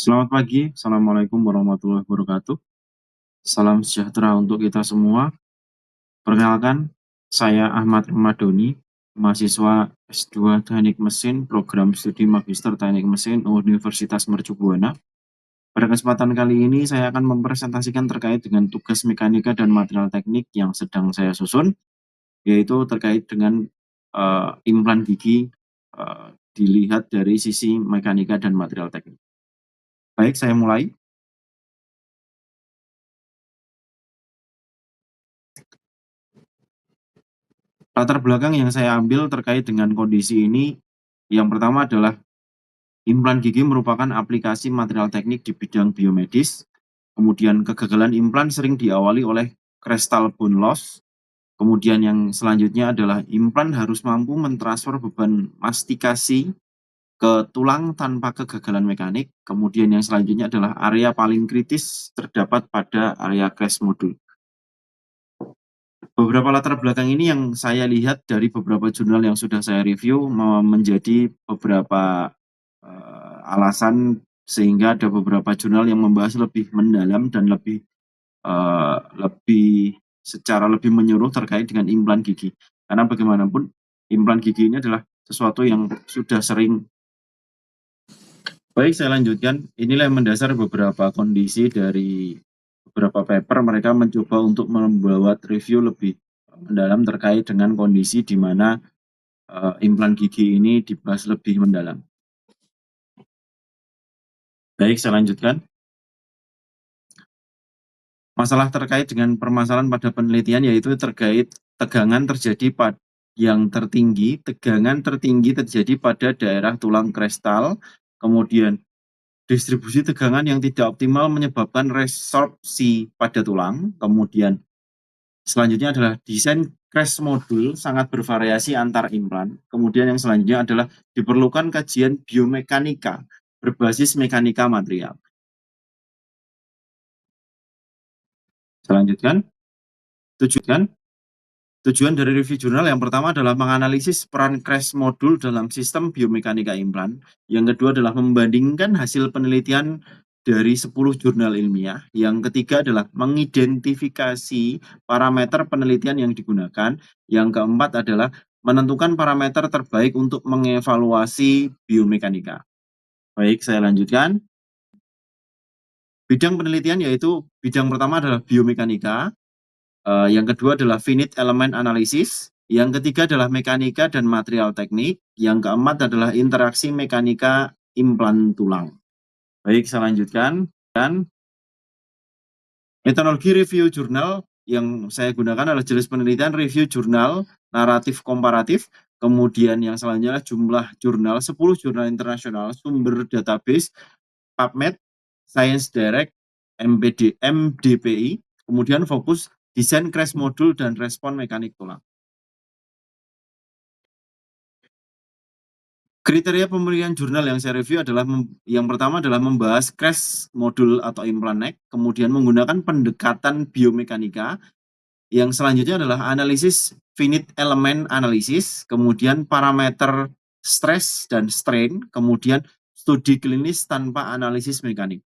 Selamat pagi, Assalamualaikum warahmatullahi wabarakatuh. Salam sejahtera untuk kita semua. Perkenalkan, saya Ahmad Ramadhani, mahasiswa S2 Teknik Mesin, Program Studi Magister Teknik Mesin Universitas Mercu Buana. Pada kesempatan kali ini, saya akan mempresentasikan terkait dengan tugas mekanika dan material teknik yang sedang saya susun, yaitu terkait dengan implan gigi dilihat dari sisi mekanika dan material teknik. Baik, saya mulai. Latar belakang yang saya ambil terkait dengan kondisi ini, yang pertama adalah implan gigi merupakan aplikasi material teknik di bidang biomedis. Kemudian kegagalan implan sering diawali oleh crestal bone loss. Kemudian yang selanjutnya adalah implan harus mampu mentransfer beban mastikasi ke tulang tanpa kegagalan mekanik. Kemudian yang selanjutnya adalah area paling kritis terdapat pada area crest module. Beberapa latar belakang ini yang saya lihat dari beberapa jurnal yang sudah saya review menjadi beberapa alasan sehingga ada beberapa jurnal yang membahas lebih mendalam dan lebih secara lebih menyeluruh terkait dengan implan gigi. Karena bagaimanapun implan gigi ini adalah sesuatu yang sudah sering. Baik, saya lanjutkan. Inilah yang mendasar beberapa kondisi dari beberapa paper. Mereka mencoba untuk membuat review lebih mendalam terkait dengan kondisi di mana implan gigi ini dibahas lebih mendalam. Baik, saya lanjutkan. Masalah terkait dengan permasalahan pada penelitian yaitu terkait tegangan terjadi tegangan tertinggi terjadi pada daerah tulang krestal, kemudian distribusi tegangan yang tidak optimal menyebabkan resorpsi pada tulang, kemudian selanjutnya adalah desain crest module sangat bervariasi antar implan, kemudian yang selanjutnya adalah diperlukan kajian biomekanika berbasis mekanika material. Selanjutkan, tujuan dari review jurnal yang pertama adalah menganalisis peran crest module dalam sistem biomekanika implan. Yang kedua adalah membandingkan hasil penelitian dari 10 jurnal ilmiah. Yang ketiga adalah mengidentifikasi parameter penelitian yang digunakan. Yang keempat adalah menentukan parameter terbaik untuk mengevaluasi biomekanika. Baik, saya lanjutkan. Bidang penelitian yaitu bidang pertama adalah biomekanika, yang kedua adalah finite element analysis, yang ketiga adalah mekanika dan material teknik, yang keempat adalah interaksi mekanika implan tulang. Baik, saya lanjutkan. Dan metodologi review jurnal yang saya gunakan adalah jenis penelitian review jurnal naratif komparatif. Kemudian yang selanjutnya jumlah jurnal, 10 jurnal internasional, sumber database, PubMed, Science Direct, MDPI, kemudian fokus desain crest module dan respon mekanik tulang. Kriteria pemilihan jurnal yang saya review adalah yang pertama adalah membahas crest module atau implant neck, kemudian menggunakan pendekatan biomekanika. Yang selanjutnya adalah analisis finite element analysis, kemudian parameter stress dan strain, kemudian studi klinis tanpa analisis mekanik.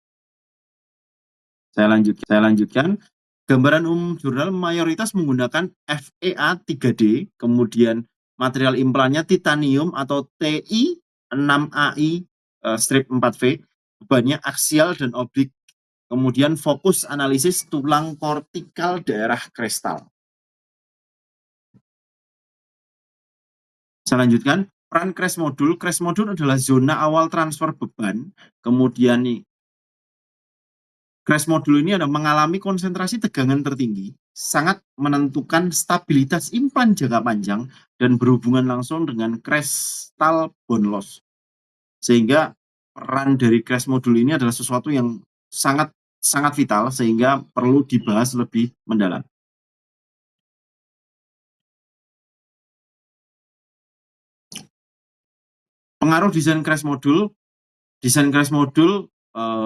Saya lanjutkan. Gambaran umum jurnal mayoritas menggunakan FEA 3D, kemudian material implannya titanium atau TI 6AI strip 4V, bebannya aksial dan oblik. Kemudian fokus analisis tulang kortikal daerah krestal. Saya lanjutkan. Peran crest module. Crest module adalah zona awal transfer beban. Kemudian crest module ini adalah mengalami konsentrasi tegangan tertinggi, sangat menentukan stabilitas implan jangka panjang dan berhubungan langsung dengan crestal bone loss. Sehingga peran dari crest module ini adalah sesuatu yang sangat vital sehingga perlu dibahas lebih mendalam. Pengaruh desain crest module. Desain crest module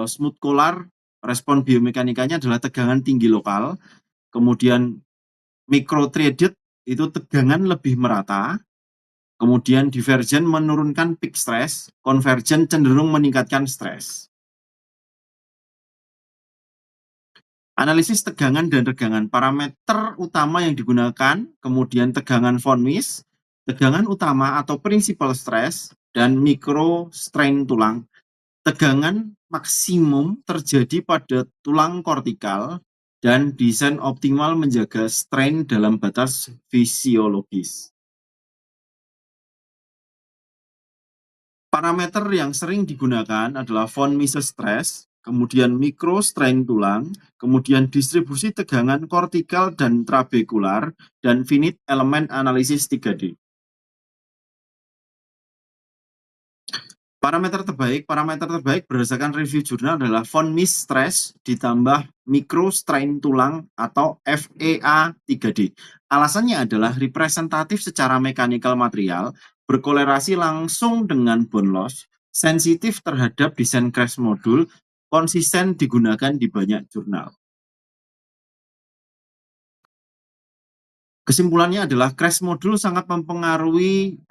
smooth collar, respon biomekanikanya adalah tegangan tinggi lokal, kemudian micro-threaded itu tegangan lebih merata, kemudian divergent menurunkan peak stress, convergent cenderung meningkatkan stres. Analisis tegangan dan regangan. Parameter utama yang digunakan, kemudian tegangan von Mises, tegangan utama atau principal stress, dan micro strain tulang. Tegangan maksimum terjadi pada tulang kortikal dan desain optimal menjaga strain dalam batas fisiologis. Parameter yang sering digunakan adalah von Mises stress, kemudian micro strain tulang, kemudian distribusi tegangan kortikal dan trabekular, dan finite element analisis 3D. Parameter terbaik berdasarkan review jurnal adalah von Mises stress ditambah micro strain tulang atau FEA 3D. Alasannya adalah representatif secara mekanikal material, berkolerasi langsung dengan bone loss, sensitif terhadap desain crash modul, konsisten digunakan di banyak jurnal. Kesimpulannya adalah crash modul sangat mempengaruhi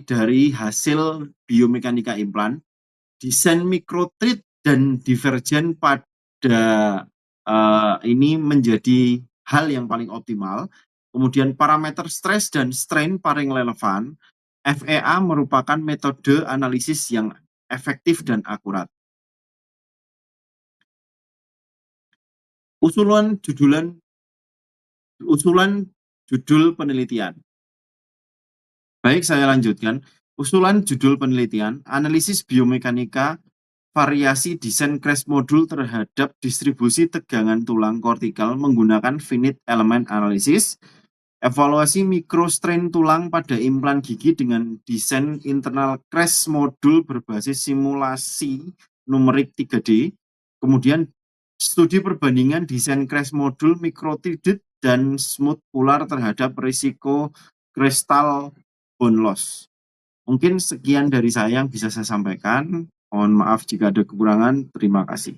dari hasil biomekanika implan, desain mikrotreat dan divergen pada ini menjadi hal yang paling optimal. Kemudian parameter stres dan strain paling relevan. FEA merupakan metode analisis yang efektif dan akurat. Usulan judul penelitian. Baik, saya lanjutkan. Usulan judul penelitian, analisis biomekanika variasi desain crash modul terhadap distribusi tegangan tulang kortikal menggunakan finite element analysis, evaluasi microstrain tulang pada implan gigi dengan desain internal crash modul berbasis simulasi numerik 3D, kemudian studi perbandingan desain crash modul microtreated dan smooth pular terhadap risiko kristal bone loss. Mungkin sekian dari saya yang bisa saya sampaikan. Mohon maaf jika ada kekurangan. Terima kasih.